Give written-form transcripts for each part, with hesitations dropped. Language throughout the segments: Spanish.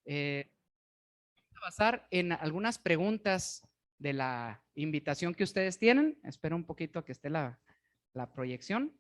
Vamos a basar en algunas preguntas de la invitación que ustedes tienen. Espero un poquito a que esté la proyección.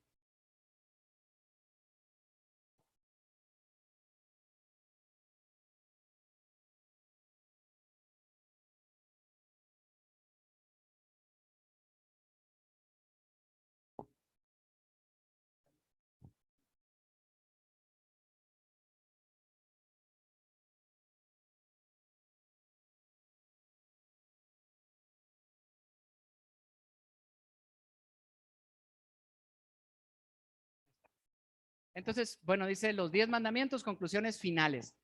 Entonces, bueno, dice los 10 mandamientos, conclusiones finales.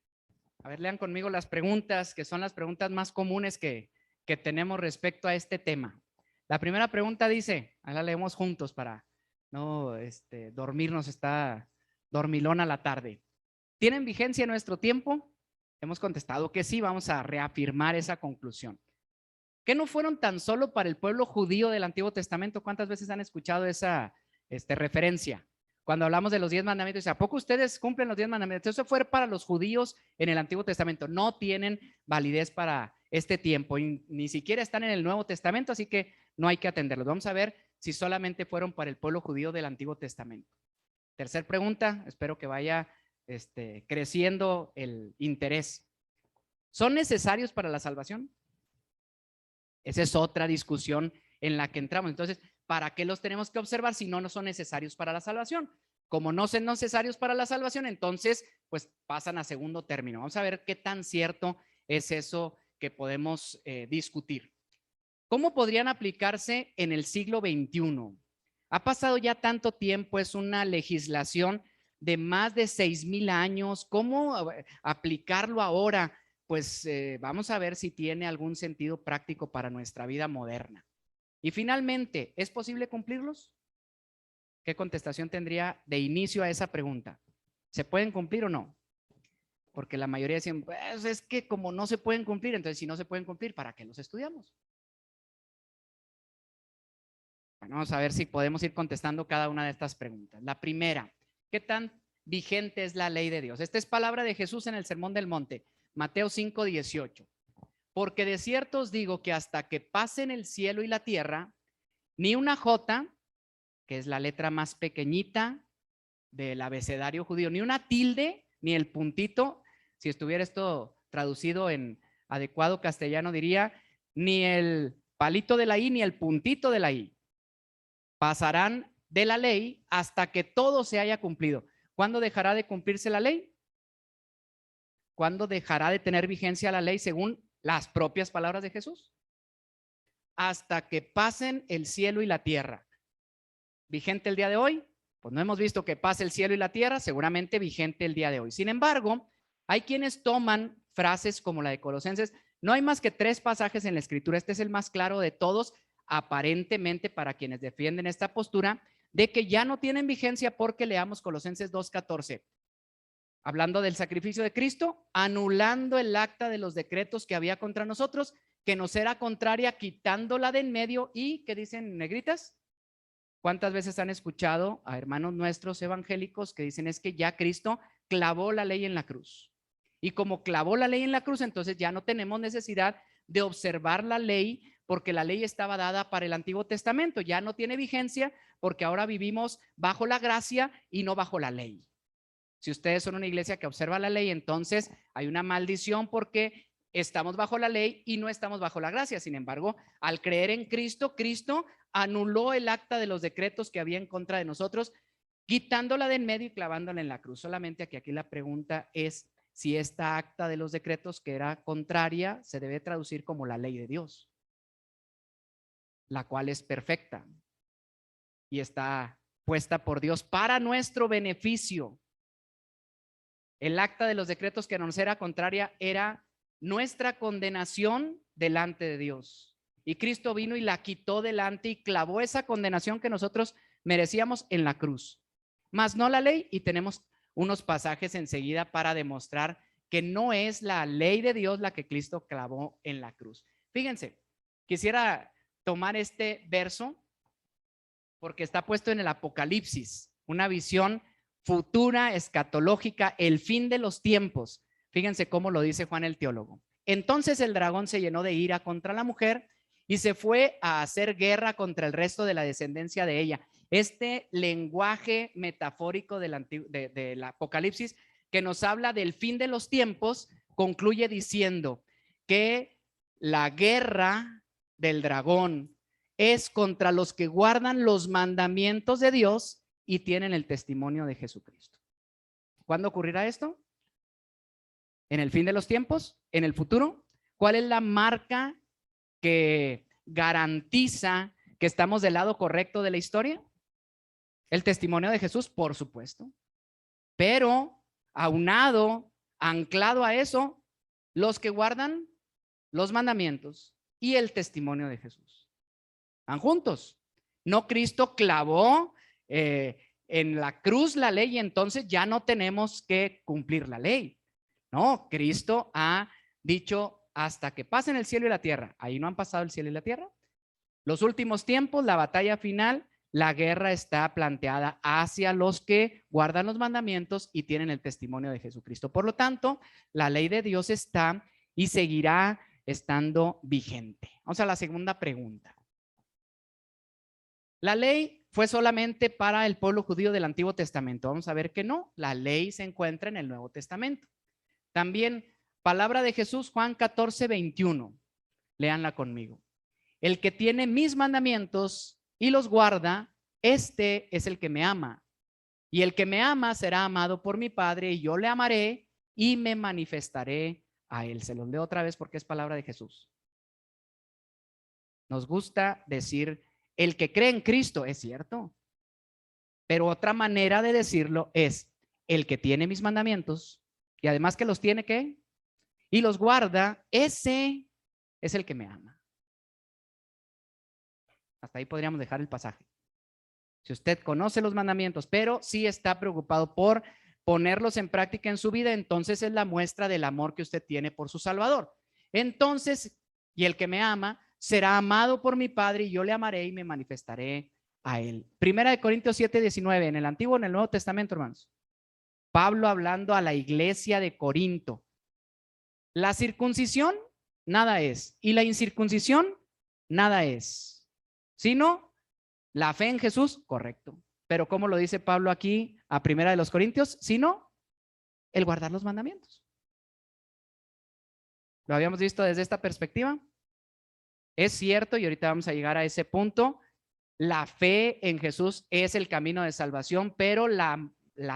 A ver, lean conmigo las preguntas, que son las preguntas más comunes que tenemos respecto a este tema. La primera pregunta dice, ahí la leemos juntos para no dormirnos, está dormilona la tarde. ¿Tienen vigencia en nuestro tiempo? Hemos contestado que sí, vamos a reafirmar esa conclusión. ¿Que no fueron tan solo para el pueblo judío del Antiguo Testamento? ¿Cuántas veces han escuchado esa referencia? Cuando hablamos de los 10 mandamientos, ¿a poco ustedes cumplen los 10 mandamientos? Eso fue para los judíos en el Antiguo Testamento. No tienen validez para este tiempo y ni siquiera están en el Nuevo Testamento, así que no hay que atenderlos. Vamos a ver si solamente fueron para el pueblo judío del Antiguo Testamento. Tercer pregunta, espero que vaya creciendo el interés. ¿Son necesarios para la salvación? Esa es otra discusión en la que entramos. Entonces, ¿para qué los tenemos que observar si no son necesarios para la salvación? Como no son necesarios para la salvación, entonces, pues pasan a segundo término. Vamos a ver qué tan cierto es eso que podemos discutir. ¿Cómo podrían aplicarse en el siglo XXI? Ha pasado ya tanto tiempo, es una legislación de más de 6,000 años. ¿Cómo aplicarlo ahora? Pues vamos a ver si tiene algún sentido práctico para nuestra vida moderna. Y finalmente, ¿es posible cumplirlos? ¿Qué contestación tendría de inicio a esa pregunta? ¿Se pueden cumplir o no? Porque la mayoría dicen, pues es que como no se pueden cumplir, entonces si no se pueden cumplir, ¿para qué los estudiamos? Bueno, vamos a ver si podemos ir contestando cada una de estas preguntas. La primera, ¿qué tan vigente es la ley de Dios? Esta es palabra de Jesús en el Sermón del Monte, Mateo 5:18. Porque de cierto os digo que hasta que pasen el cielo y la tierra, ni una jota, que es la letra más pequeñita del abecedario judío, ni una tilde, ni el puntito, si estuviera esto traducido en adecuado castellano diría, ni el palito de la I, ni el puntito de la I, pasarán de la ley hasta que todo se haya cumplido. ¿Cuándo dejará de cumplirse la ley? ¿Cuándo dejará de tener vigencia la ley según las propias palabras de Jesús? Hasta que pasen el cielo y la tierra. ¿Vigente el día de hoy? Pues no hemos visto que pase el cielo y la tierra, seguramente vigente el día de hoy. Sin embargo, hay quienes toman frases como la de Colosenses. No hay más que 3 pasajes en la Escritura. Este es el más claro de todos, aparentemente para quienes defienden esta postura, de que ya no tienen vigencia porque leamos Colosenses 2:14. Hablando del sacrificio de Cristo, anulando el acta de los decretos que había contra nosotros, que nos era contraria, quitándola de en medio y, ¿qué dicen negritas? ¿Cuántas veces han escuchado a hermanos nuestros evangélicos que dicen es que ya Cristo clavó la ley en la cruz? Y como clavó la ley en la cruz, entonces ya no tenemos necesidad de observar la ley porque la ley estaba dada para el Antiguo Testamento, ya no tiene vigencia porque ahora vivimos bajo la gracia y no bajo la ley. Si ustedes son una iglesia que observa la ley, entonces hay una maldición porque estamos bajo la ley y no estamos bajo la gracia. Sin embargo, al creer en Cristo, Cristo anuló el acta de los decretos que había en contra de nosotros, quitándola de en medio y clavándola en la cruz. Solamente que aquí la pregunta es si esta acta de los decretos que era contraria se debe traducir como la ley de Dios, la cual es perfecta y está puesta por Dios para nuestro beneficio. El acta de los decretos que nos era contraria era nuestra condenación delante de Dios. Y Cristo vino y la quitó delante y clavó esa condenación que nosotros merecíamos en la cruz. Más no la ley, y tenemos unos pasajes enseguida para demostrar que no es la ley de Dios la que Cristo clavó en la cruz. Fíjense, quisiera tomar este verso porque está puesto en el Apocalipsis, una visión futura, escatológica, el fin de los tiempos. Fíjense cómo lo dice Juan el teólogo. Entonces el dragón se llenó de ira contra la mujer y se fue a hacer guerra contra el resto de la descendencia de ella. Este lenguaje metafórico del Apocalipsis que nos habla del fin de los tiempos, concluye diciendo que la guerra del dragón es contra los que guardan los mandamientos de Dios y tienen el testimonio de Jesucristo. ¿Cuándo ocurrirá esto? ¿En el fin de los tiempos? ¿En el futuro? ¿Cuál es la marca que garantiza que estamos del lado correcto de la historia? El testimonio de Jesús, por supuesto. Pero aunado, anclado a eso, los que guardan los mandamientos y el testimonio de Jesús. Van juntos. No, Cristo clavó en la cruz la ley y entonces ya no tenemos que cumplir la ley. No, Cristo ha dicho hasta que pasen el cielo y la tierra. Ahí no han pasado el cielo y la tierra. Los últimos tiempos, la batalla final, la guerra está planteada hacia los que guardan los mandamientos y tienen el testimonio de Jesucristo. Por lo tanto, la ley de Dios está y seguirá estando vigente. Vamos a la segunda pregunta. La ley fue solamente para el pueblo judío del Antiguo Testamento. Vamos a ver que no, la ley se encuentra en el Nuevo Testamento. También, palabra de Jesús, Juan 14:21. Léanla conmigo. El que tiene mis mandamientos y los guarda, este es el que me ama. Y el que me ama será amado por mi Padre, y yo le amaré y me manifestaré a él. Se los leo otra vez porque es palabra de Jesús. Nos gusta decir, el que cree en Cristo, es cierto. Pero otra manera de decirlo es, el que tiene mis mandamientos, y además que los tiene, ¿qué? Y los guarda, ese es el que me ama. Hasta ahí podríamos dejar el pasaje. Si usted conoce los mandamientos, pero sí está preocupado por ponerlos en práctica en su vida, entonces es la muestra del amor que usted tiene por su Salvador. Entonces, y el que me ama será amado por mi Padre, y yo le amaré y me manifestaré a él. Primera de Corintios 7:19, en el Antiguo y en el Nuevo Testamento, hermanos. Pablo hablando a la iglesia de Corinto. La circuncisión, nada es. Y la incircuncisión, nada es. Sino la fe en Jesús, correcto. Pero ¿cómo lo dice Pablo aquí a Primera de los Corintios? Sino el guardar los mandamientos. ¿Lo habíamos visto desde esta perspectiva? Es cierto, y ahorita vamos a llegar a ese punto. La fe en Jesús es el camino de salvación, pero la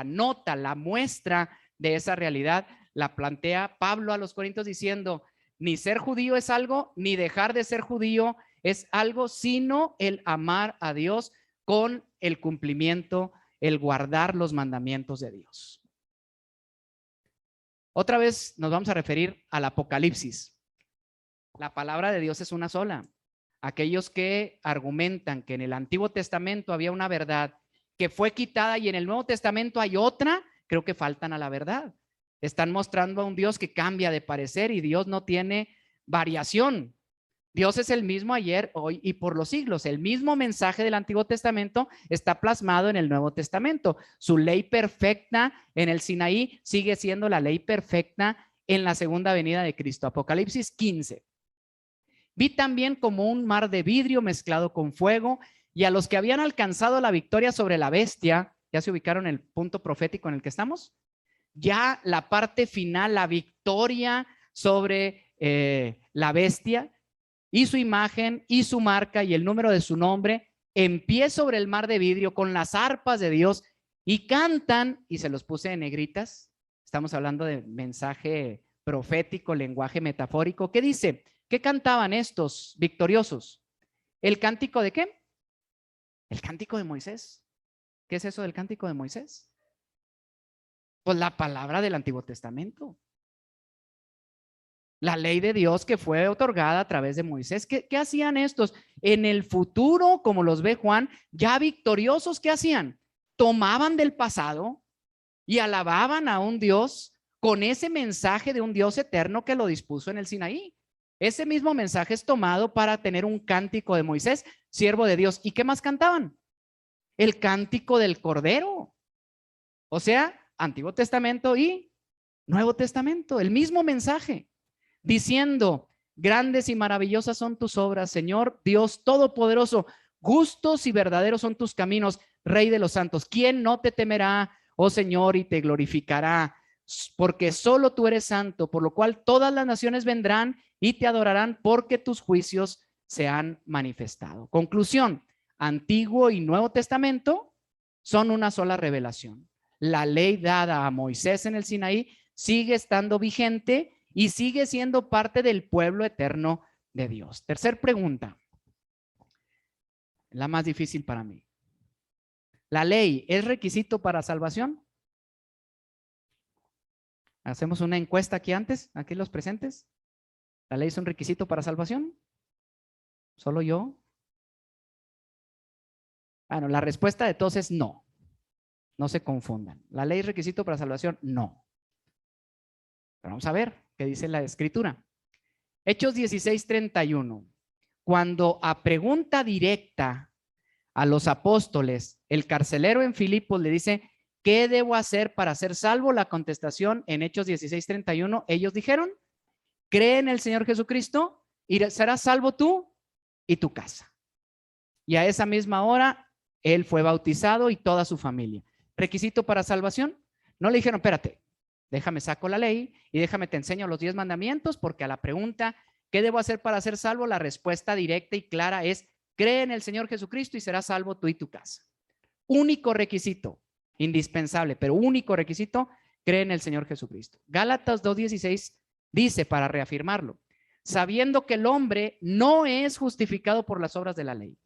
nota, la muestra de esa realidad la plantea Pablo a los Corintios diciendo, ni ser judío es algo, ni dejar de ser judío es algo, sino el amar a Dios con el cumplimiento, el guardar los mandamientos de Dios. Otra vez nos vamos a referir al Apocalipsis. La palabra de Dios es una sola. Aquellos que argumentan que en el Antiguo Testamento había una verdad que fue quitada y en el Nuevo Testamento hay otra, creo que faltan a la verdad. Están mostrando a un Dios que cambia de parecer y Dios no tiene variación. Dios es el mismo ayer, hoy y por los siglos. El mismo mensaje del Antiguo Testamento está plasmado en el Nuevo Testamento. Su ley perfecta en el Sinaí sigue siendo la ley perfecta en la segunda venida de Cristo. Apocalipsis 15. Vi también como un mar de vidrio mezclado con fuego, y a los que habían alcanzado la victoria sobre la bestia, ¿ya se ubicaron en el punto profético en el que estamos? Ya la parte final, la victoria sobre la bestia y su imagen y su marca y el número de su nombre, en pie sobre el mar de vidrio con las arpas de Dios, y cantan, y se los puse en negritas, estamos hablando de mensaje profético, lenguaje metafórico. ¿Qué dice? ¿Qué cantaban estos victoriosos? ¿El cántico de qué? El cántico de Moisés. ¿Qué es eso del cántico de Moisés? Pues la palabra del Antiguo Testamento. La ley de Dios que fue otorgada a través de Moisés. ¿Qué hacían estos? En el futuro, como los ve Juan, ya victoriosos, ¿qué hacían? Tomaban del pasado y alababan a un Dios con ese mensaje de un Dios eterno que lo dispuso en el Sinaí. Ese mismo mensaje es tomado para tener un cántico de Moisés, siervo de Dios. ¿Y qué más cantaban? El cántico del Cordero. O sea, Antiguo Testamento y Nuevo Testamento, el mismo mensaje, diciendo, grandes y maravillosas son tus obras, Señor Dios Todopoderoso, justos y verdaderos son tus caminos, Rey de los santos. ¿Quién no te temerá, oh Señor, y te glorificará? Porque solo tú eres santo, por lo cual todas las naciones vendrán y te adorarán, porque tus juicios se han manifestado. Conclusión, Antiguo y Nuevo Testamento son una sola revelación. La ley dada a Moisés en el Sinaí sigue estando vigente y sigue siendo parte del pueblo eterno de Dios. Tercer pregunta, la más difícil para mí. ¿La ley es requisito para salvación? Hacemos una encuesta aquí antes, aquí los presentes. ¿La ley es un requisito para salvación? ¿Solo yo? Bueno, la respuesta de todos es no. No se confundan. ¿La ley es requisito para salvación? No. Pero vamos a ver qué dice la Escritura. Hechos 16:31. Cuando a pregunta directa a los apóstoles, el carcelero en Filipos le dice, ¿qué debo hacer para ser salvo? La contestación en Hechos 16:31, ellos dijeron, cree en el Señor Jesucristo y serás salvo tú y tu casa. Y a esa misma hora, él fue bautizado y toda su familia. ¿Requisito para salvación? No le dijeron, espérate, déjame saco la ley y déjame te enseño los 10 mandamientos, porque a la pregunta, ¿qué debo hacer para ser salvo? La respuesta directa y clara es, cree en el Señor Jesucristo y serás salvo tú y tu casa. Único requisito, indispensable, pero único requisito, cree en el Señor Jesucristo. Gálatas 2:16 dice, para reafirmarlo, sabiendo que el hombre no es justificado por las obras de la ley.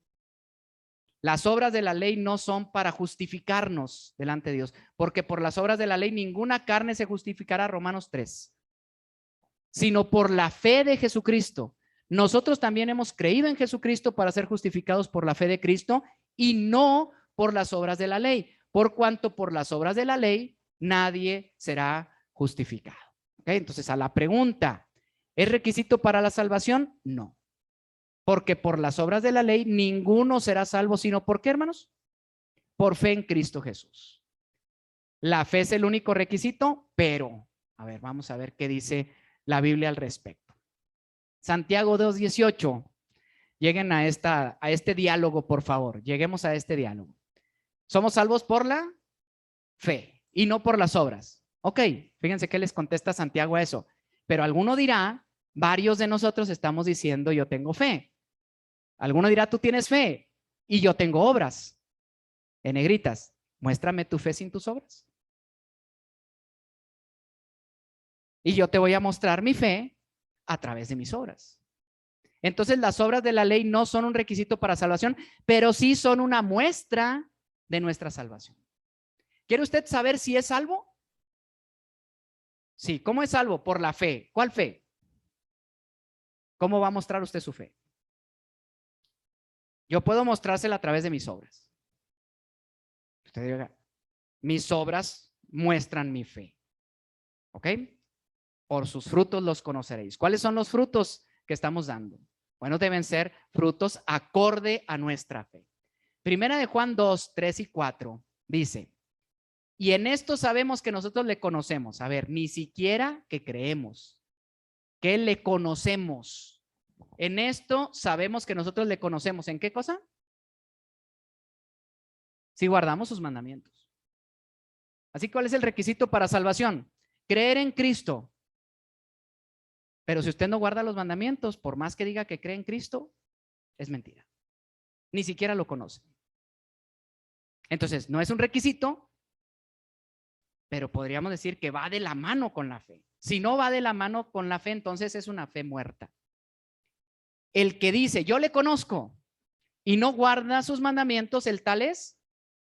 Las obras de la ley no son para justificarnos delante de Dios, porque por las obras de la ley ninguna carne se justificará, Romanos 3, sino por la fe de Jesucristo. Nosotros también hemos creído en Jesucristo para ser justificados por la fe de Cristo y no por las obras de la ley, por cuanto por las obras de la ley nadie será justificado. ¿Okay? Entonces, a la pregunta, ¿es requisito para la salvación? No. Porque por las obras de la ley ninguno será salvo, sino ¿por qué, hermanos? Por fe en Cristo Jesús. La fe es el único requisito, pero, a ver, vamos a ver qué dice la Biblia al respecto. Santiago 2:18. Lleguen a este diálogo, por favor. Lleguemos a este diálogo. Somos salvos por la fe y no por las obras. Ok, fíjense qué les contesta Santiago a eso. Pero alguno dirá, varios de nosotros estamos diciendo yo tengo fe. Alguno dirá, tú tienes fe y yo tengo obras. En negritas, muéstrame tu fe sin tus obras. Y yo te voy a mostrar mi fe a través de mis obras. Entonces, las obras de la ley no son un requisito para salvación, pero sí son una muestra de nuestra salvación. ¿Quiere usted saber si es salvo? Sí, ¿cómo es salvo? Por la fe. ¿Cuál fe? ¿Cómo va a mostrar usted su fe? Yo puedo mostrársela a través de mis obras. Usted diga, mis obras muestran mi fe. ¿Ok? Por sus frutos los conoceréis. ¿Cuáles son los frutos que estamos dando? Bueno, deben ser frutos acorde a nuestra fe. Primera de Juan 2:3 y 4 dice, y en esto sabemos que nosotros le conocemos. A ver, ni siquiera que creemos, que le conocemos. En esto sabemos que nosotros le conocemos. ¿En qué cosa? Si guardamos sus mandamientos. Así, ¿cuál es el requisito para salvación? Creer en Cristo. Pero si usted no guarda los mandamientos, por más que diga que cree en Cristo, es mentira. Ni siquiera lo conoce. Entonces, no es un requisito, pero podríamos decir que va de la mano con la fe. Si no va de la mano con la fe, entonces es una fe muerta. El que dice, yo le conozco y no guarda sus mandamientos, el tal es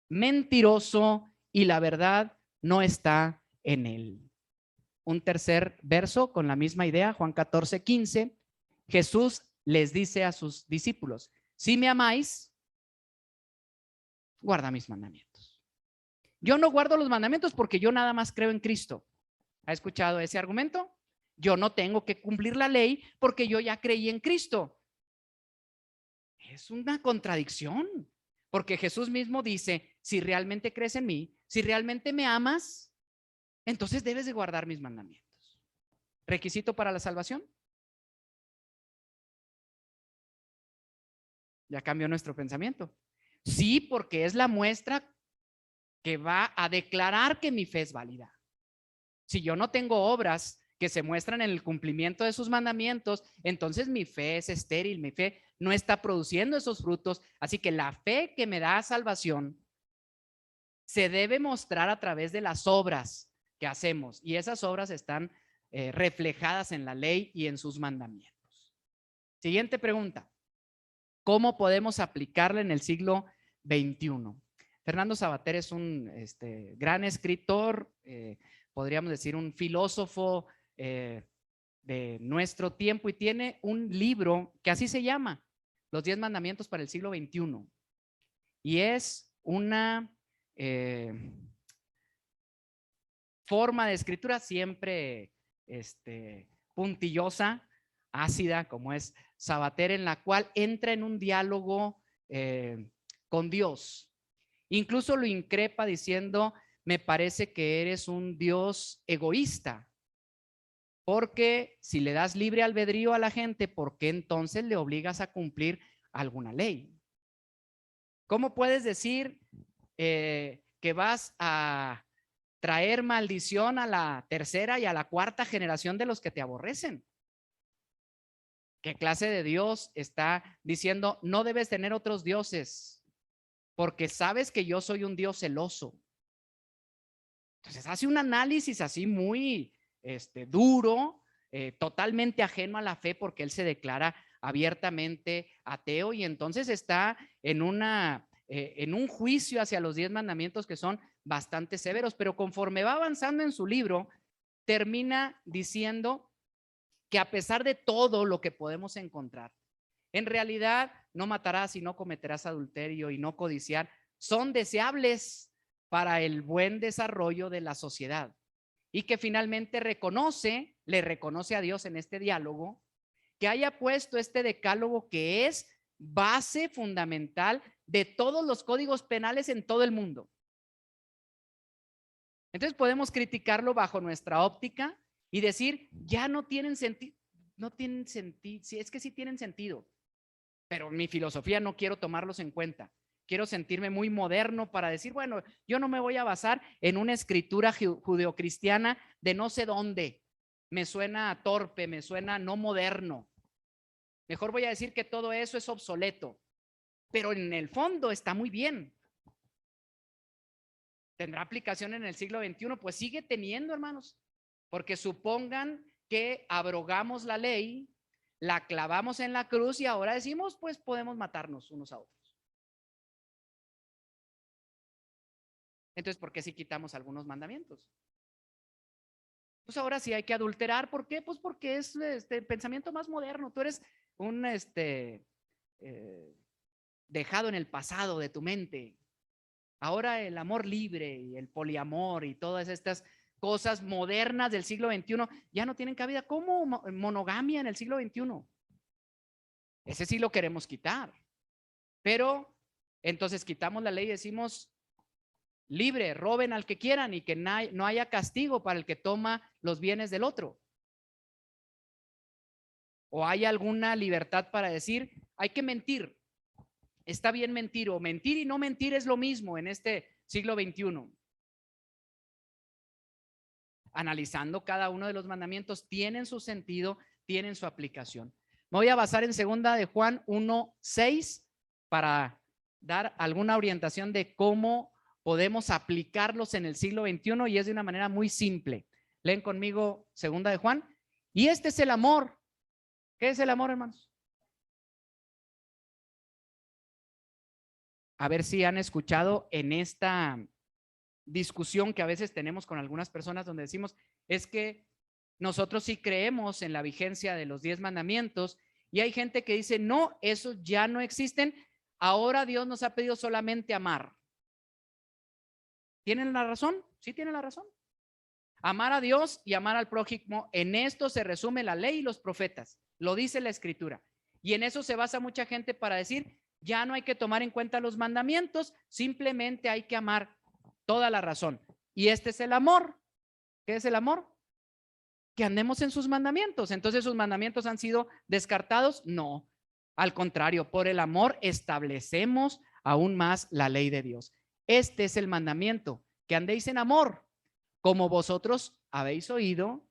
mentiroso y la verdad no está en él. Un tercer verso con la misma idea, Juan 14:15, Jesús les dice a sus discípulos, si me amáis, guarda mis mandamientos. Yo no guardo los mandamientos porque yo nada más creo en Cristo. ¿Ha escuchado ese argumento? Yo no tengo que cumplir la ley porque yo ya creí en Cristo. Es una contradicción, porque Jesús mismo dice, si realmente crees en mí, si realmente me amas, entonces debes de guardar mis mandamientos. ¿Requisito para la salvación? Ya cambió nuestro pensamiento. Sí, porque es la muestra que va a declarar que mi fe es válida. Si yo no tengo obras que se muestran en el cumplimiento de sus mandamientos, entonces mi fe es estéril, mi fe no está produciendo esos frutos. Así que la fe que me da salvación se debe mostrar a través de las obras que hacemos, y esas obras están reflejadas en la ley y en sus mandamientos. Siguiente pregunta: ¿cómo podemos aplicarla en el siglo XXI? Fernando Savater es un gran escritor, podríamos decir un filósofo de nuestro tiempo, y tiene un libro que así se llama, Los 10 Mandamientos para el siglo XXI. Y es una forma de escritura siempre puntillosa, ácida, como es Savater, en la cual entra en un diálogo con Dios. Incluso lo increpa diciendo: me parece que eres un Dios egoísta, porque si le das libre albedrío a la gente, ¿por qué entonces le obligas a cumplir alguna ley? ¿Cómo puedes decir que vas a traer maldición a la tercera y a la cuarta generación de los que te aborrecen? ¿Qué clase de Dios está diciendo: no debes tener otros dioses, porque sabes que yo soy un Dios celoso? Entonces hace un análisis así muy duro, totalmente ajeno a la fe, porque él se declara abiertamente ateo, y entonces está en un juicio hacia los 10 mandamientos que son bastante severos. Pero conforme va avanzando en su libro, termina diciendo que a pesar de todo lo que podemos encontrar, en realidad no matarás y no cometerás adulterio y no codiciar son deseables para el buen desarrollo de la sociedad, y que finalmente le reconoce a Dios en este diálogo que haya puesto este decálogo, que es base fundamental de todos los códigos penales en todo el mundo. Entonces podemos criticarlo bajo nuestra óptica y decir: ya no tienen sentido. No tienen sentido. Sí, es que sí tienen sentido, pero mi filosofía no quiero tomarlos en cuenta. Quiero sentirme muy moderno para decir: bueno, yo no me voy a basar en una escritura judeocristiana de no sé dónde. Me suena torpe, me suena no moderno. Mejor voy a decir que todo eso es obsoleto, pero en el fondo está muy bien. ¿Tendrá aplicación en el siglo XXI? Pues sigue teniendo, hermanos, porque supongan que abrogamos la ley, la clavamos en la cruz y ahora decimos: pues podemos matarnos unos a otros. Entonces, ¿por qué si quitamos algunos mandamientos? Pues ahora sí hay que adulterar. ¿Por qué? Pues porque es el pensamiento más moderno. Tú eres un dejado en el pasado de tu mente. Ahora el amor libre y el poliamor y todas estas cosas modernas del siglo XXI ya no tienen cabida. ¿Cómo monogamia en el siglo XXI? Ese sí lo queremos quitar. Pero entonces quitamos la ley y decimos: libre, roben al que quieran y que no haya castigo para el que toma los bienes del otro. ¿O hay alguna libertad para decir: hay que mentir? Está bien mentir, o mentir y no mentir es lo mismo en este siglo XXI. Analizando cada uno de los mandamientos, tienen su sentido, tienen su aplicación. Me voy a basar en segunda de Juan 1:6 para dar alguna orientación de cómo podemos aplicarlos en el siglo XXI, y es de una manera muy simple. Leen conmigo segunda de Juan. Y este es el amor. ¿Qué es el amor, hermanos? A ver si han escuchado en esta discusión que a veces tenemos con algunas personas, donde decimos: es que nosotros sí creemos en la vigencia de los 10 mandamientos, y hay gente que dice: no, esos ya no existen, ahora Dios nos ha pedido solamente amar. ¿Tienen la razón? Sí, tienen la razón. Amar a Dios y amar al prójimo, en esto se resume la ley y los profetas, lo dice la escritura, y en eso se basa mucha gente para decir: ya no hay que tomar en cuenta los mandamientos, simplemente hay que amar. Toda la razón. Y este es el amor, ¿Qué es el amor? Que andemos en sus mandamientos. Entonces, ¿sus mandamientos han sido descartados? No. Al contrario, por el amor establecemos aún más la ley de Dios. Este es el mandamiento, que andéis en amor, como vosotros habéis oído.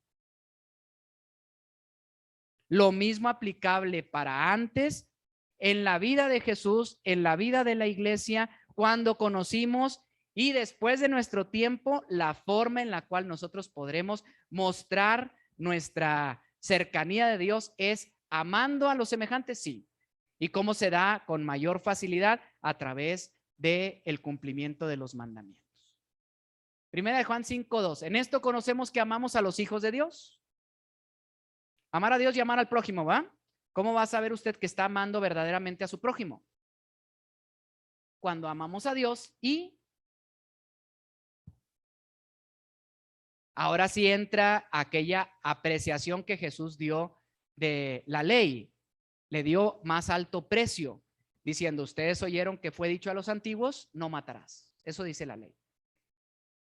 Lo mismo aplicable para antes, en la vida de Jesús, en la vida de la iglesia, cuando conocimos y después de nuestro tiempo, la forma en la cual nosotros podremos mostrar nuestra cercanía de Dios es amando a los semejantes, sí. ¿Y cómo se da? Con mayor facilidad a través del cumplimiento de los mandamientos. Primera de Juan 5:2. En esto conocemos que amamos a los hijos de Dios. Amar a Dios y amar al prójimo, ¿va? ¿Cómo va a saber usted que está amando verdaderamente a su prójimo? Cuando amamos a Dios y ahora sí entra aquella apreciación que Jesús dio de la ley. Le dio más alto precio, diciendo, ustedes oyeron que fue dicho a los antiguos, no matarás. Eso dice la ley.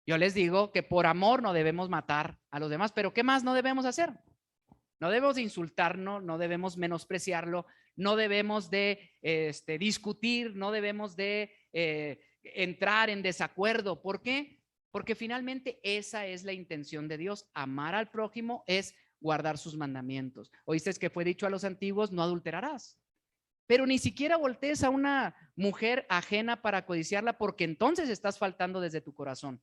Yo les digo que por amor no debemos matar a los demás, pero ¿qué más no debemos hacer? No debemos de insultarnos, no debemos menospreciarlo, no debemos de discutir, no debemos de entrar en desacuerdo. ¿Por qué? Porque finalmente esa es la intención de Dios. Amar al prójimo es guardar sus mandamientos. Oíste que fue dicho a los antiguos, no adulterarás. Pero ni siquiera voltees a una mujer ajena para codiciarla, porque entonces estás faltando desde tu corazón.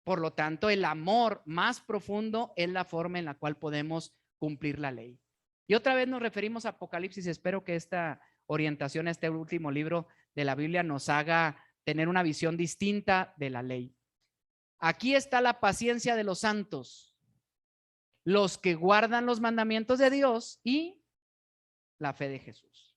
Por lo tanto, el amor más profundo es la forma en la cual podemos cumplir la ley. Y otra vez nos referimos a Apocalipsis. Espero que esta orientación a este último libro de la Biblia nos haga tener una visión distinta de la ley. Aquí está la paciencia de los santos, los que guardan los mandamientos de Dios y la fe de Jesús.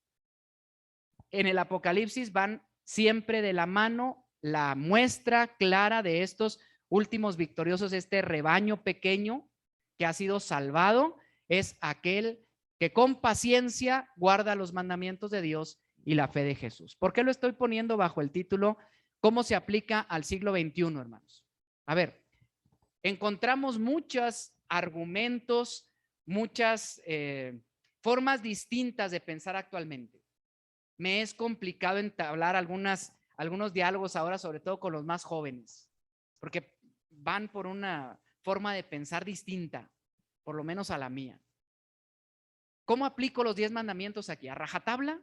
En el Apocalipsis van siempre de la mano la muestra clara de estos últimos victoriosos. Este rebaño pequeño que ha sido salvado es aquel que con paciencia guarda los mandamientos de Dios y la fe de Jesús. ¿Por qué lo estoy poniendo bajo el título cómo se aplica al siglo XXI, hermanos? A ver, encontramos muchos argumentos, muchas formas distintas de pensar actualmente. Me es complicado entablar algunos diálogos ahora, sobre todo con los más jóvenes, porque van por una forma de pensar distinta, por lo menos a la mía. ¿Cómo aplico los 10 mandamientos aquí? ¿A rajatabla?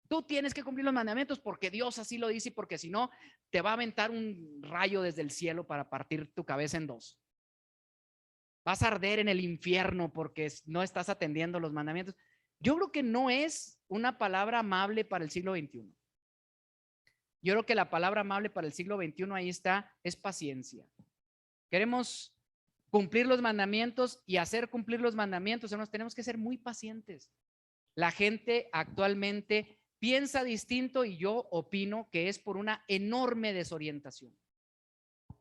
Tú tienes que cumplir los mandamientos porque Dios así lo dice y porque si no, te va a aventar un rayo desde el cielo para partir tu cabeza en dos. Vas a arder en el infierno porque no estás atendiendo los mandamientos. Yo creo que no es una palabra amable para el siglo XXI. Yo creo que la palabra amable para el siglo XXI ahí está, es paciencia. Queremos cumplir los mandamientos y hacer cumplir los mandamientos, hermanos, tenemos que ser muy pacientes. La gente actualmente piensa distinto y yo opino que es por una enorme desorientación,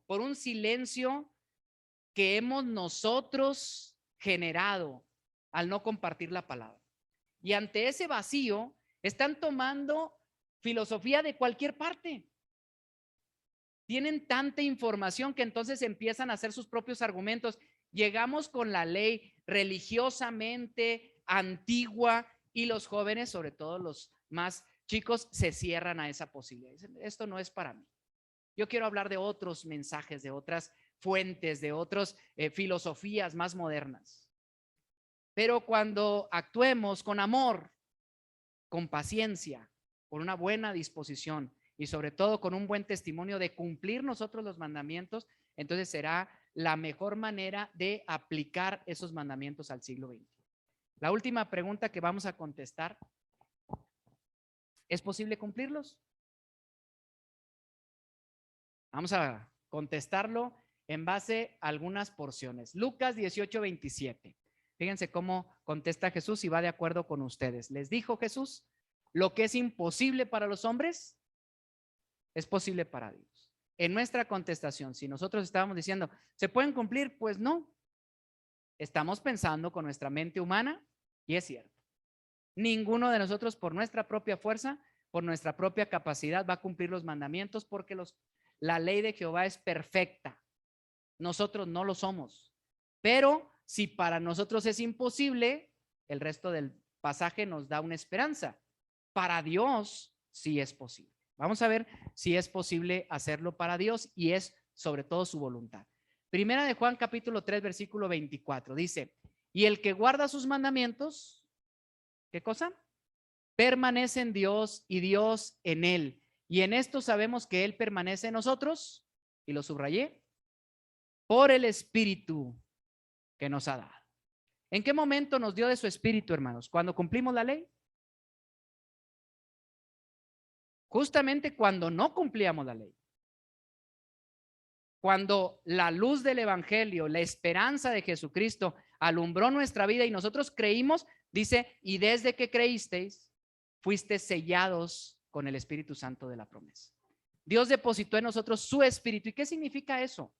por un silencio que hemos nosotros generado al no compartir la palabra. Y ante ese vacío están tomando filosofía de cualquier parte. Tienen tanta información que entonces empiezan a hacer sus propios argumentos. Llegamos con la ley religiosamente antigua y los jóvenes, sobre todo los más chicos, se cierran a esa posibilidad. Dicen, esto no es para mí. Yo quiero hablar de otros mensajes, de otras fuentes, de otras filosofías más modernas. Pero cuando actuemos con amor, con paciencia, con una buena disposición y sobre todo con un buen testimonio de cumplir nosotros los mandamientos, entonces será la mejor manera de aplicar esos mandamientos al siglo XX. La última pregunta que vamos a contestar, ¿es posible cumplirlos? Vamos a contestarlo en base a algunas porciones. Lucas 18:27. Fíjense cómo contesta Jesús y va de acuerdo con ustedes. Les dijo Jesús, lo que es imposible para los hombres es posible para Dios. En nuestra contestación, si nosotros estábamos diciendo, ¿se pueden cumplir? Pues no. Estamos pensando con nuestra mente humana y es cierto. Ninguno de nosotros por nuestra propia fuerza, por nuestra propia capacidad va a cumplir los mandamientos porque la ley de Jehová es perfecta. nosotros no lo somos. Pero si para nosotros es imposible, el resto del pasaje nos da una esperanza. Para Dios sí es posible. Vamos a ver si es posible hacerlo para Dios y es sobre todo su voluntad. Primera de Juan capítulo 3 versículo 24 dice, y el que guarda sus mandamientos, ¿qué cosa? Permanece en Dios y Dios en él. Y en esto sabemos que él permanece en nosotros, y lo subrayé, por el Espíritu que nos ha dado. ¿En qué momento nos dio de su Espíritu, hermanos? ¿Cuando cumplimos la ley? Justamente cuando no cumplíamos la ley. Cuando la luz del Evangelio, la esperanza de Jesucristo alumbró nuestra vida y nosotros creímos, dice, y desde que creísteis, fuiste sellados con el Espíritu Santo de la promesa. Dios depositó en nosotros su Espíritu. ¿Y qué significa eso?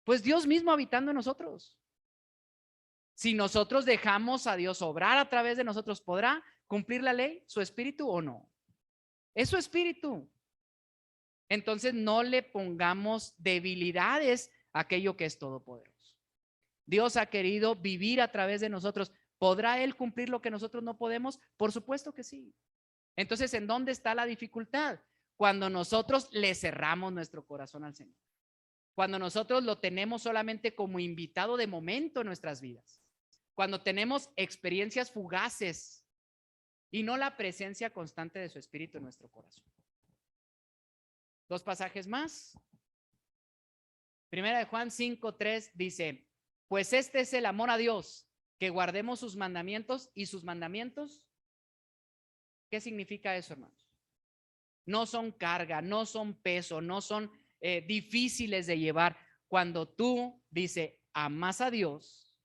Pues Dios mismo habitando en nosotros. Si nosotros dejamos a Dios obrar a través de nosotros, ¿podrá cumplir la ley, su Espíritu o no? Es su Espíritu. Entonces no le pongamos debilidades a aquello que es todopoderoso. Dios ha querido vivir a través de nosotros. ¿Podrá Él cumplir lo que nosotros no podemos? Por supuesto que sí. Entonces, ¿en dónde está la dificultad? Cuando nosotros le cerramos nuestro corazón al Señor. Cuando nosotros lo tenemos solamente como invitado de momento en nuestras vidas. Cuando tenemos experiencias fugaces y no la presencia constante de su Espíritu en nuestro corazón. Dos pasajes más. Primera de Juan 5:3 dice, pues este es el amor a Dios, que guardemos sus mandamientos. Y sus mandamientos, ¿qué significa eso, hermanos? No son carga, no son peso, no son difíciles de llevar. Cuando tú, dice, amas a Dios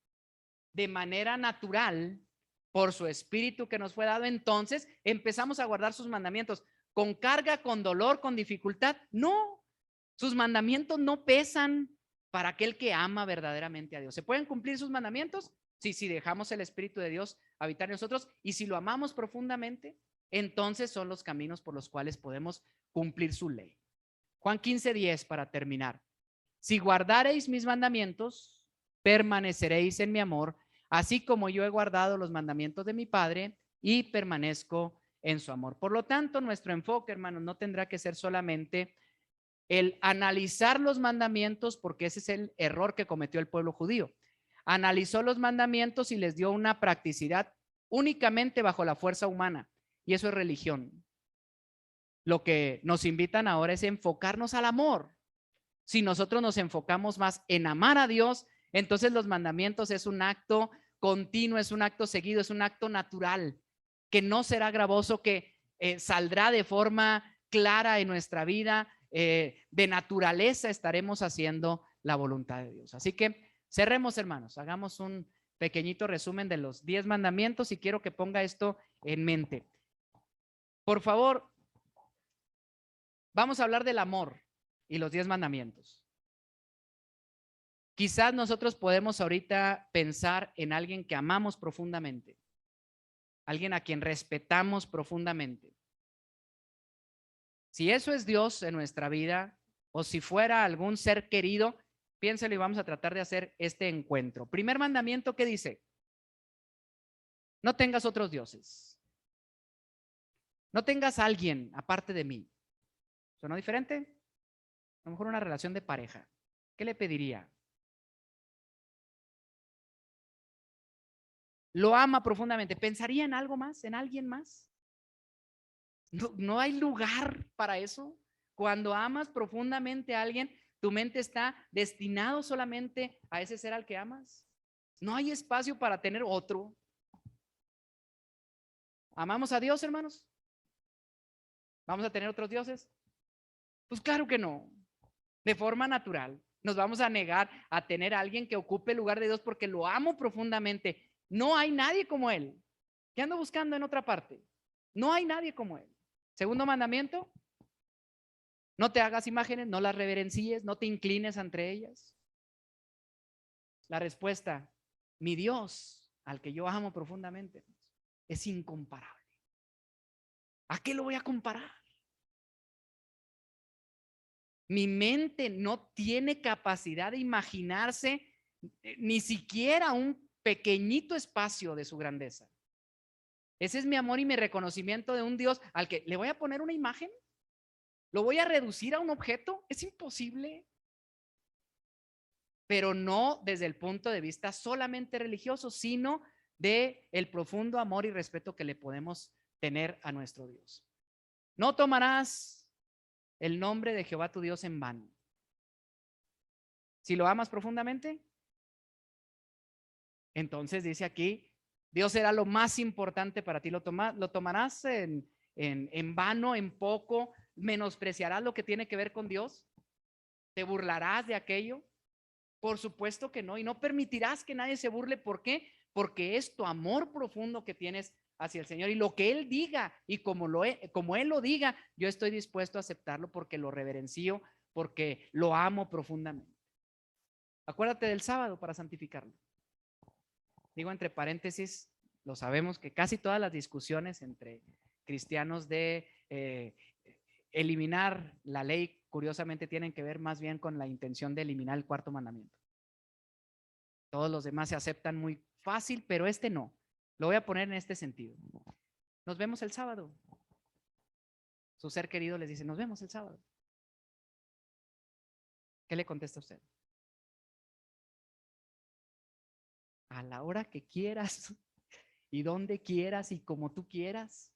de manera natural por su Espíritu que nos fue dado, entonces empezamos a guardar sus mandamientos. ¿Con carga, con dolor, con dificultad? No, sus mandamientos no pesan para aquel que ama verdaderamente a Dios. ¿Se pueden cumplir sus mandamientos? Sí, si dejamos el Espíritu de Dios habitar en nosotros y si lo amamos profundamente, entonces son los caminos por los cuales podemos cumplir su ley. Juan 15:10 para terminar. Si guardareis mis mandamientos, permaneceréis en mi amor, así como yo he guardado los mandamientos de mi Padre y permanezco en su amor. Por lo tanto, nuestro enfoque, hermanos, no tendrá que ser solamente el analizar los mandamientos, porque ese es el error que cometió el pueblo judío. Analizó los mandamientos y les dio una practicidad únicamente bajo la fuerza humana, y eso es religión. Lo que nos invitan ahora es enfocarnos al amor. Si nosotros nos enfocamos más en amar a Dios, entonces los mandamientos es un acto continuo, es un acto seguido, es un acto natural, que no será gravoso, que saldrá de forma clara en nuestra vida, de naturaleza estaremos haciendo la voluntad de Dios. Así que cerremos, hermanos, hagamos un pequeñito resumen de los 10 mandamientos y quiero que ponga esto en mente. Por favor, vamos a hablar del amor y los 10 mandamientos. Quizás nosotros podemos ahorita pensar en alguien que amamos profundamente, alguien a quien respetamos profundamente. Si eso es Dios en nuestra vida o si fuera algún ser querido, piénselo y vamos a tratar de hacer este encuentro. Primer mandamiento, ¿qué dice? No tengas otros dioses. No tengas a alguien aparte de mí. ¿Sonó diferente? A lo mejor una relación de pareja. ¿Qué le pediría? Lo ama profundamente. ¿Pensaría en algo más? ¿En alguien más? No hay lugar para eso. Cuando amas profundamente a alguien, tu mente está destinado solamente a ese ser al que amas. No hay espacio para tener otro. ¿Amamos a Dios, hermanos? ¿Vamos a tener otros dioses? Pues claro que no. De forma natural. Nos vamos a negar a tener a alguien que ocupe el lugar de Dios porque lo amo profundamente. No hay nadie como Él. ¿Qué ando buscando en otra parte? No hay nadie como Él. Segundo mandamiento, no te hagas imágenes, no las reverencies, no te inclines ante ellas. La respuesta, mi Dios, al que yo amo profundamente, es incomparable. ¿A qué lo voy a comparar? Mi mente no tiene capacidad de imaginarse ni siquiera un pequeñito espacio de su grandeza. Ese es mi amor y mi reconocimiento de un Dios al que le voy a poner una imagen. ¿Lo voy a reducir a un objeto? Es imposible. Pero no desde el punto de vista solamente religioso, sino de el profundo amor y respeto que le podemos tener a nuestro Dios. No tomarás el nombre de Jehová tu Dios en vano. Si lo amas profundamente, entonces dice aquí, Dios será lo más importante para ti. Lo tomarás en vano, en poco, menospreciarás lo que tiene que ver con Dios, te burlarás de aquello. Por supuesto que no, y no permitirás que nadie se burle. ¿Por qué? Porque es tu amor profundo que tienes hacia el Señor, y lo que Él diga y como Él lo diga, yo estoy dispuesto a aceptarlo porque lo reverencio, porque lo amo profundamente. Acuérdate del sábado para santificarlo. Digo entre paréntesis, lo sabemos que casi todas las discusiones entre cristianos de eliminar la ley, curiosamente tienen que ver más bien con la intención de eliminar el cuarto mandamiento. Todos los demás se aceptan muy fácil, pero este no. Lo voy a poner en este sentido. Nos vemos el sábado. Su ser querido les dice, nos vemos el sábado. ¿Qué le contesta usted? A la hora que quieras y donde quieras y como tú quieras.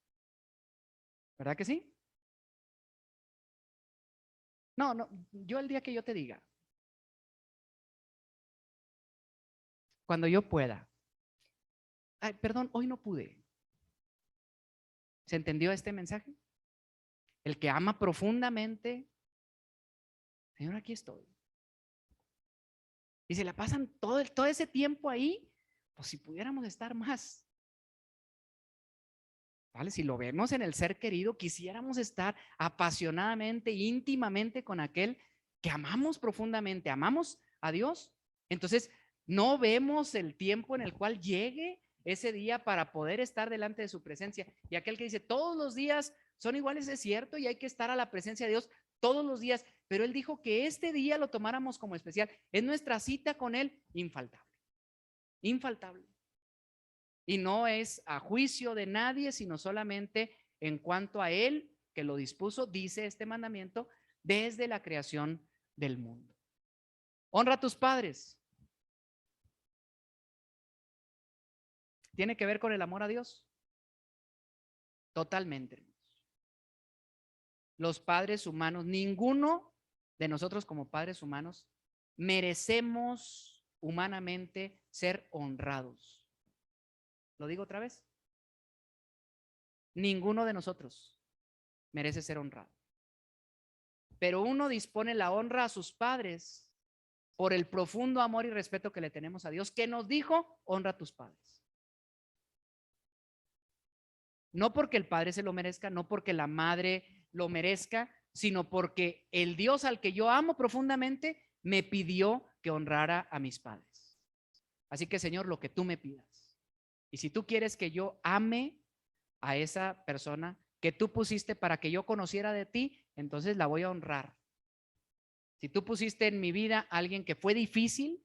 ¿Verdad que sí? No, yo el día que yo te diga, cuando yo pueda. Ay, perdón, hoy no pude. ¿Se entendió este mensaje? El que ama profundamente, Señor, aquí estoy. Y se la pasan todo ese tiempo ahí, pues si pudiéramos estar más. ¿Vale? Si lo vemos en el ser querido, quisiéramos estar apasionadamente, íntimamente con aquel que amamos profundamente, amamos a Dios. Entonces, no vemos el tiempo en el cual llegue ese día para poder estar delante de su presencia. Y aquel que dice, todos los días son iguales, es cierto, y hay que estar a la presencia de Dios todos los días, pero Él dijo que este día lo tomáramos como especial. Es nuestra cita con Él infaltable, infaltable. Y no es a juicio de nadie, sino solamente en cuanto a Él, que lo dispuso, dice este mandamiento, desde la creación del mundo. Honra a tus padres. ¿Tiene que ver con el amor a Dios? Totalmente. Los padres humanos, ninguno de nosotros como padres humanos merecemos humanamente ser honrados. ¿Lo digo otra vez? Ninguno de nosotros merece ser honrado. Pero uno dispone la honra a sus padres por el profundo amor y respeto que le tenemos a Dios, que nos dijo, honra a tus padres. No porque el padre se lo merezca, no porque la madre lo merezca, sino porque el Dios al que yo amo profundamente me pidió que honrara a mis padres. Así que, Señor, lo que tú me pidas. Y si tú quieres que yo ame a esa persona que tú pusiste para que yo conociera de ti, entonces la voy a honrar. Si tú pusiste en mi vida a alguien que fue difícil,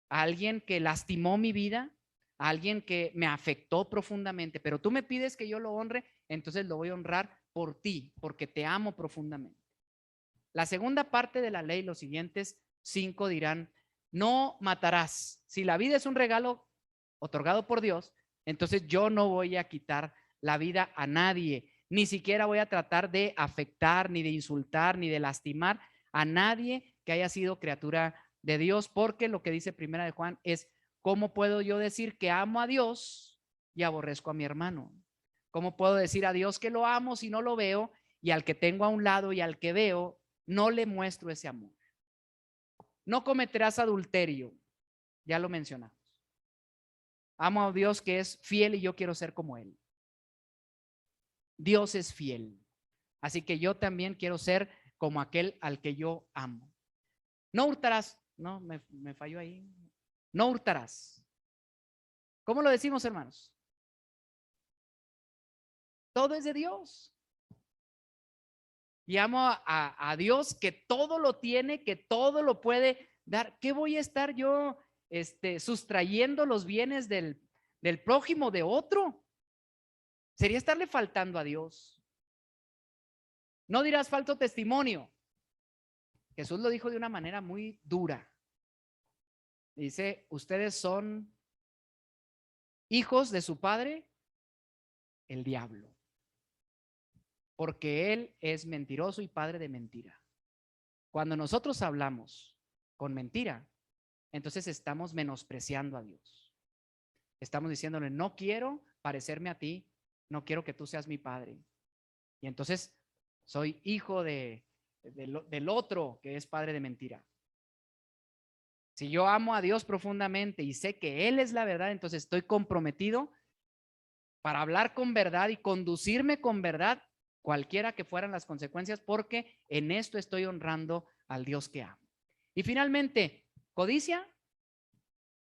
a alguien que lastimó mi vida, a alguien que me afectó profundamente, pero tú me pides que yo lo honre, entonces lo voy a honrar por ti, porque te amo profundamente. La segunda parte de la ley, los siguientes 5 dirán, no matarás. Si la vida es un regalo otorgado por Dios, entonces yo no voy a quitar la vida a nadie, ni siquiera voy a tratar de afectar, ni de insultar, ni de lastimar a nadie que haya sido criatura de Dios, porque lo que dice Primera de Juan es, ¿cómo puedo yo decir que amo a Dios y aborrezco a mi hermano? ¿Cómo puedo decir a Dios que lo amo si no lo veo, y al que tengo a un lado y al que veo no le muestro ese amor? No cometerás adulterio, ya lo mencionamos. Amo a Dios que es fiel y yo quiero ser como Él. Dios es fiel, así que yo también quiero ser como aquel al que yo amo. No hurtarás, no, me falló ahí. No hurtarás. ¿Cómo lo decimos, hermanos? Todo es de Dios. y amo a Dios que todo lo tiene, que todo lo puede dar, ¿qué voy a estar yo sustrayendo los bienes del prójimo de otro? Sería estarle faltando a Dios. No dirás falso testimonio. Jesús lo dijo de una manera muy dura. Dice, ustedes son hijos de su padre, el diablo, porque él es mentiroso y padre de mentira. Cuando nosotros hablamos con mentira, entonces estamos menospreciando a Dios. Estamos diciéndole, no quiero parecerme a ti, no quiero que tú seas mi padre. Y entonces soy hijo del otro que es padre de mentira. Si yo amo a Dios profundamente y sé que Él es la verdad, entonces estoy comprometido para hablar con verdad y conducirme con verdad, cualquiera que fueran las consecuencias, porque en esto estoy honrando al Dios que amo. Y finalmente, codicia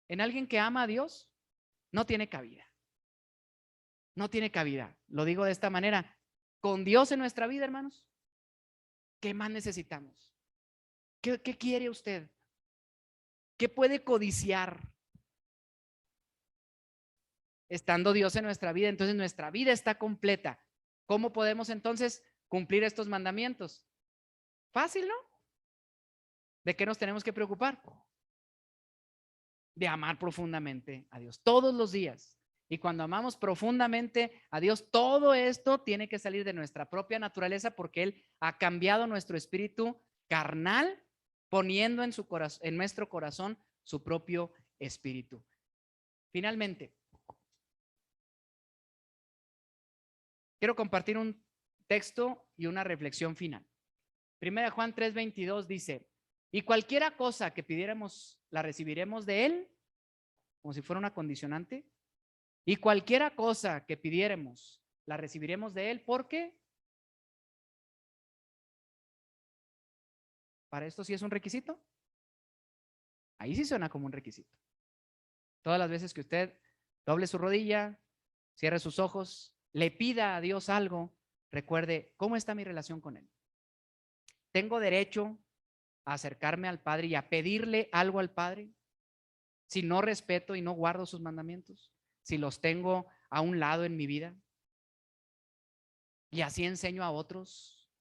en alguien que ama a Dios no tiene cabida. No tiene cabida. Lo digo de esta manera. Con Dios en nuestra vida, hermanos, ¿qué más necesitamos? ¿Qué quiere usted? ¿Qué puede codiciar? Estando Dios en nuestra vida, entonces nuestra vida está completa. ¿Cómo podemos entonces cumplir estos mandamientos? Fácil, ¿no? ¿De qué nos tenemos que preocupar? De amar profundamente a Dios todos los días. Y cuando amamos profundamente a Dios, todo esto tiene que salir de nuestra propia naturaleza, porque Él ha cambiado nuestro espíritu carnal, poniendo en nuestro corazón su propio espíritu. Finalmente, quiero compartir un texto y una reflexión final. Primera Juan 3:22 dice, y cualquiera cosa que pidiéramos, la recibiremos de Él, como si fuera una condicionante, y cualquiera cosa que pidiéramos, la recibiremos de Él, porque para esto sí es un requisito. Ahí sí suena como un requisito. Todas las veces que usted doble su rodilla, cierre sus ojos, le pida a Dios algo, recuerde, ¿cómo está mi relación con Él? ¿Tengo derecho a acercarme al Padre y a pedirle algo al Padre si no respeto y no guardo sus mandamientos? Si los tengo a un lado en mi vida y así enseño a otros.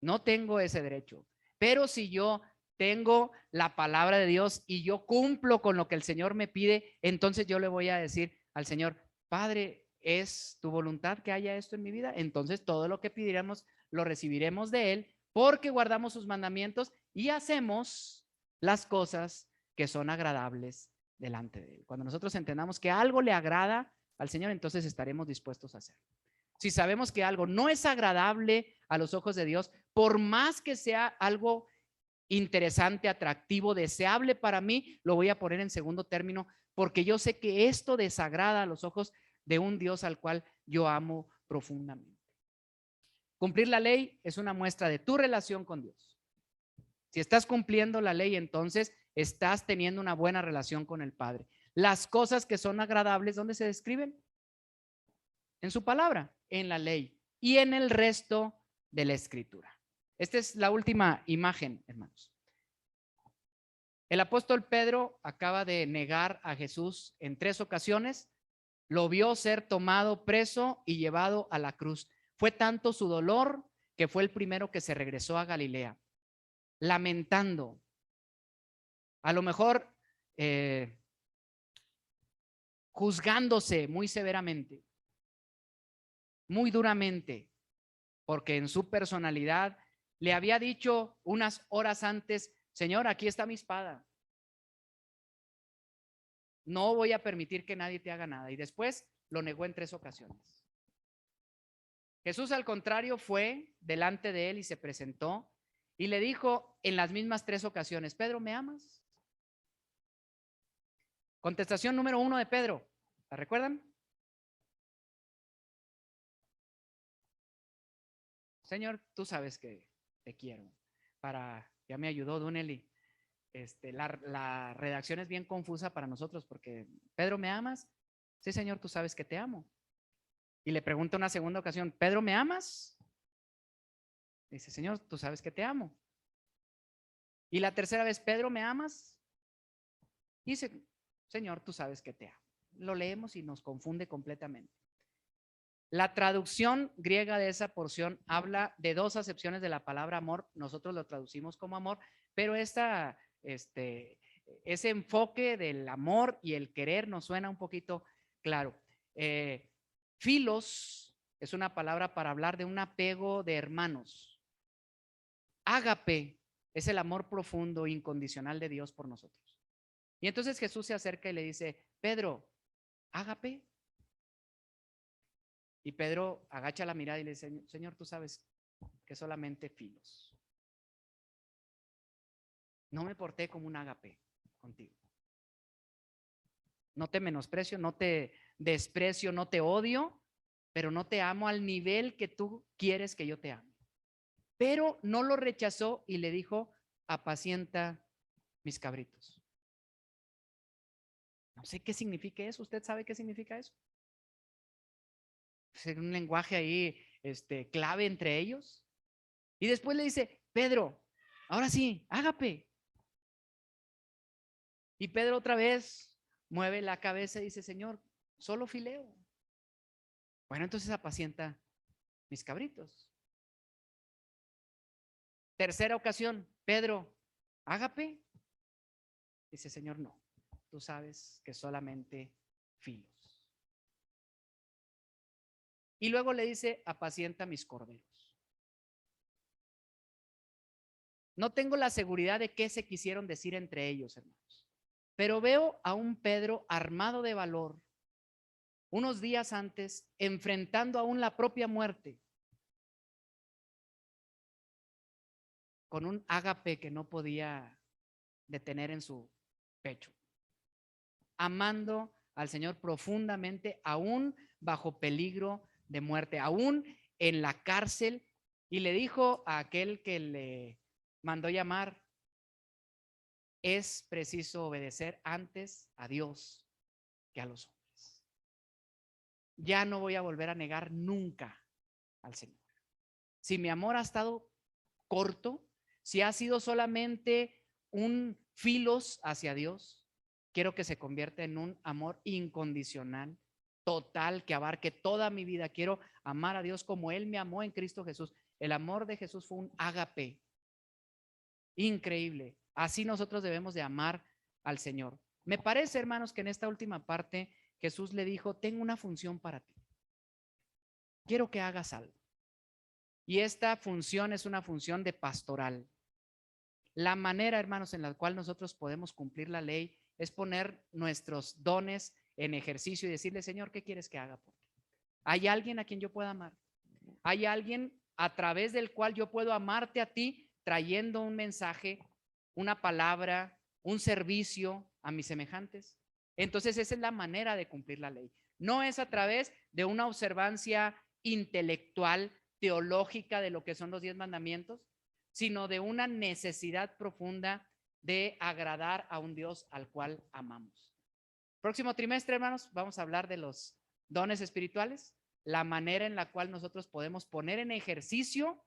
No tengo ese derecho. Pero si yo tengo la palabra de Dios y yo cumplo con lo que el Señor me pide, entonces yo le voy a decir al Señor, Padre, ¿es tu voluntad que haya esto en mi vida? Entonces todo lo que pidiéramos lo recibiremos de Él, porque guardamos sus mandamientos y hacemos las cosas que son agradables delante de Él. Cuando nosotros entendamos que algo le agrada al Señor, entonces estaremos dispuestos a hacerlo. Si sabemos que algo no es agradable a los ojos de Dios, por más que sea algo interesante, atractivo, deseable para mí, lo voy a poner en segundo término, porque yo sé que esto desagrada a los ojos de un Dios al cual yo amo profundamente. Cumplir la ley es una muestra de tu relación con Dios. Si estás cumpliendo la ley, entonces estás teniendo una buena relación con el Padre. Las cosas que son agradables, ¿dónde se describen? En su palabra, en la ley y en el resto de la escritura. Esta es la última imagen, hermanos. El apóstol Pedro acaba de negar a Jesús en 3 ocasiones. Lo vio ser tomado preso y llevado a la cruz. Fue tanto su dolor que fue el primero que se regresó a Galilea, lamentando. A lo mejor juzgándose muy severamente, muy duramente, porque en su personalidad le había dicho unas horas antes, Señor, aquí está mi espada. No voy a permitir que nadie te haga nada. Y después lo negó en 3 ocasiones. Jesús, al contrario, fue delante de él y se presentó y le dijo en las mismas 3 ocasiones, Pedro, ¿me amas? Contestación número 1 de Pedro, ¿la recuerdan? Señor, tú sabes que te quiero. Ya me ayudó Dunelli. La redacción es bien confusa para nosotros porque, Pedro, ¿me amas? Sí, Señor, tú sabes que te amo. Y le pregunta una segunda ocasión, Pedro, ¿me amas? Dice, Señor, tú sabes que te amo. Y la tercera vez, Pedro, ¿me amas? Dice, Señor, tú sabes que te amo. Lo leemos y nos confunde completamente. La traducción griega de esa porción habla de dos acepciones de la palabra amor. Nosotros lo traducimos como amor, pero ese enfoque del amor y el querer nos suena un poquito claro. Filos es una palabra para hablar de un apego de hermanos. Ágape es el amor profundo, incondicional de Dios por nosotros. Y entonces Jesús se acerca y le dice, Pedro, ágape. Y Pedro agacha la mirada y le dice, Señor, tú sabes que solamente filos. No me porté como un ágape contigo. No te menosprecio, no te desprecio, no te odio, pero no te amo al nivel que tú quieres que yo te ame. Pero no lo rechazó y le dijo, apacienta mis cabritos. No sé qué significa eso. ¿Usted sabe qué significa eso? Es un lenguaje ahí, clave entre ellos. Y después le dice, Pedro, ahora sí, ágape. Y Pedro otra vez mueve la cabeza y dice, Señor, solo fileo. Bueno, entonces apacienta mis cabritos. Tercera ocasión, Pedro, ágape. Dice, Señor, no, tú sabes que solamente filos. Y luego le dice, apacienta mis corderos. No tengo la seguridad de qué se quisieron decir entre ellos, hermanos, pero veo a un Pedro armado de valor unos días antes, enfrentando aún la propia muerte, con un ágape que no podía detener en su pecho, amando al Señor profundamente, aún bajo peligro de muerte, aún en la cárcel, y le dijo a aquel que le mandó llamar, es preciso obedecer antes a Dios que a los hombres. Ya no voy a volver a negar nunca al Señor. Si mi amor ha estado corto, si ha sido solamente un filos hacia Dios, quiero que se convierta en un amor incondicional, total, que abarque toda mi vida. Quiero amar a Dios como Él me amó en Cristo Jesús. El amor de Jesús fue un ágape increíble. Así nosotros debemos de amar al Señor. Me parece, hermanos, que en esta última parte Jesús le dijo, tengo una función para ti. Quiero que hagas algo. Y esta función es una función de pastoral. La manera, hermanos, en la cual nosotros podemos cumplir la ley es poner nuestros dones en ejercicio y decirle, Señor, ¿qué quieres que haga por ti? ¿Hay alguien a quien yo pueda amar? ¿Hay alguien a través del cual yo puedo amarte a ti trayendo un mensaje, una palabra, un servicio a mis semejantes? Entonces esa es la manera de cumplir la ley. No es a través de una observancia intelectual, teológica de lo que son los 10 mandamientos, sino de una necesidad profunda de agradar a un Dios al cual amamos. Próximo trimestre, hermanos, vamos a hablar de los dones espirituales, la manera en la cual nosotros podemos poner en ejercicio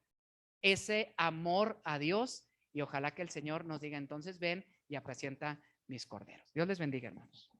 ese amor a Dios, y ojalá que el Señor nos diga entonces, ven y apacienta mis corderos. Dios les bendiga, hermanos.